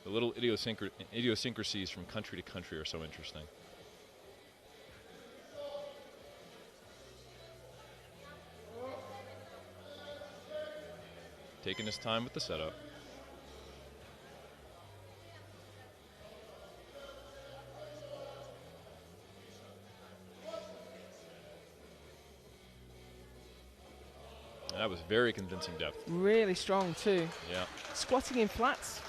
The little idiosyncrasies from country to country are so interesting. Taking his time with the setup. That was very convincing depth. Really strong too. Yeah. Squatting in flats.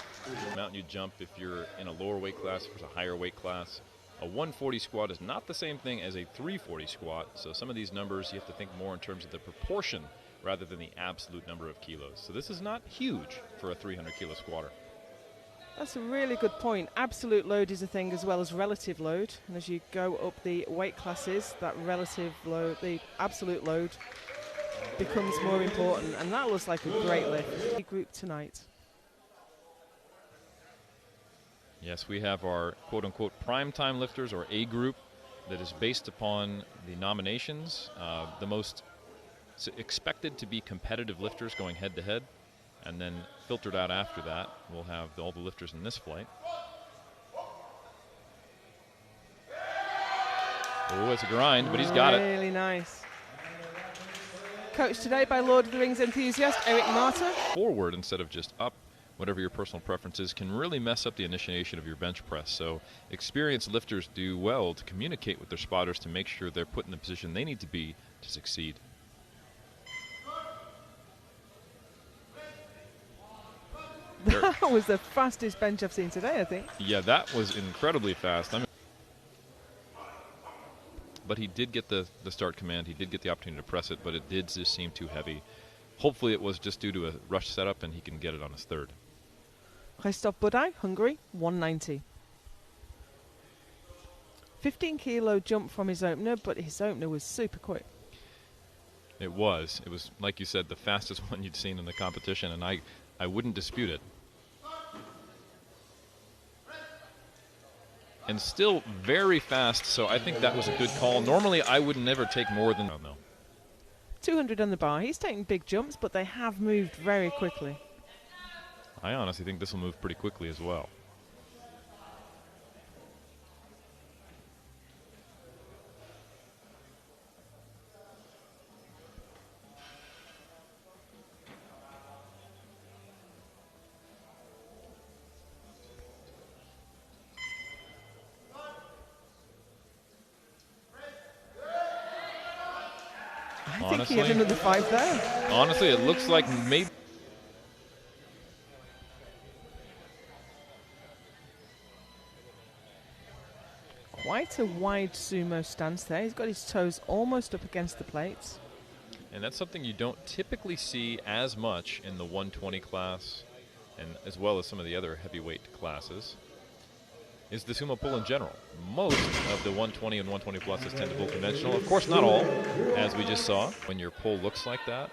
Mountain you jump if you're in a lower weight class, if it's a higher weight class. A 140 squat is not the same thing as a 340 squat, so some of these numbers you have to think more in terms of the proportion rather than the absolute number of kilos. So this is not huge for a 300 kilo squatter. That's a really good point. Absolute load is a thing as well as relative load. And as you go up the weight classes, that relative load, the absolute load becomes more important. And that looks like a great lift. Group tonight. Yes, we have our quote-unquote primetime lifters, or A group, that is based upon the nominations, the most expected to be competitive lifters going head-to-head, and then filtered out after that. We'll have all the lifters in this flight. Oh, it's a grind, but he's got it. Really nice. Coached today by Lord of the Rings enthusiast Eric Marta. Forward instead of just up, whatever your personal preference is, can really mess up the initiation of your bench press. So experienced lifters do well to communicate with their spotters to make sure they're put in the position they need to be to succeed. That was the fastest bench I've seen today, I think. Yeah, that was incredibly fast. But he did get the start command. He did get the opportunity to press it, but it did just seem too heavy. Hopefully it was just due to a rush setup and he can get it on his third. Kristof Budai, Hungary, 190. 15 kilo jump from his opener, but his opener was super quick. It was, like you said, the fastest one you'd seen in the competition, and I wouldn't dispute it. And still very fast, so I think that was a good call. Normally, I would never take more than... Oh, no. 200 on the bar. He's taking big jumps, but they have moved very quickly. I honestly think this will move pretty quickly as well. I think he had another 5 there. Honestly, it looks like maybe... Quite a wide sumo stance there. He's got his toes almost up against the plates. And that's something you don't typically see as much in the 120 class, and as well as some of the other heavyweight classes, is the sumo pull in general. Most of the 120 and 120 pluses tend to pull conventional. Of course, not all, as we just saw, when your pull looks like that.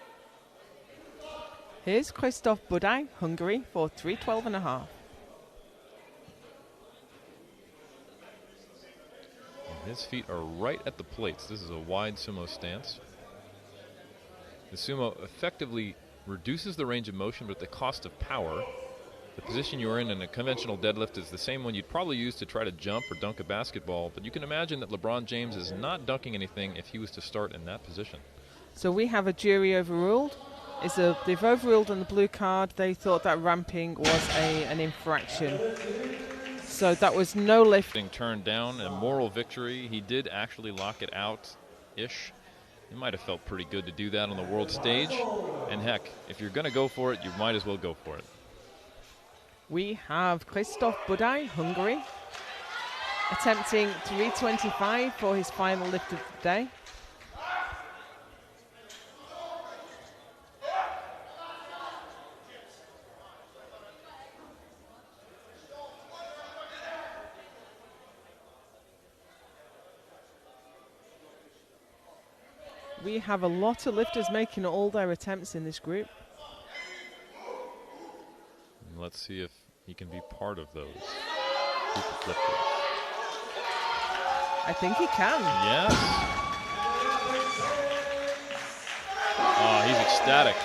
Here's Kristof Budai, Hungary, for 312.5. His feet are right at the plates. This is a wide sumo stance. The sumo effectively reduces the range of motion, but at the cost of power. The position you're in a conventional deadlift is the same one you'd probably use to try to jump or dunk a basketball, but you can imagine that LeBron James is not dunking anything if he was to start in that position. So we have a jury overruled. They've overruled on the blue card. They thought that ramping was an infraction. So that was no lifting. Turned down, a moral victory. He did actually lock it out-ish. He might have felt pretty good to do that on the world stage. And heck, if you're going to go for it, you might as well go for it. We have Kristof Budai, Hungary, attempting 325 for his final lift of the day. We have a lot of lifters making all their attempts in this group. And let's see if he can be part of those group of lifters. I think he can. Yes. Oh, he's ecstatic.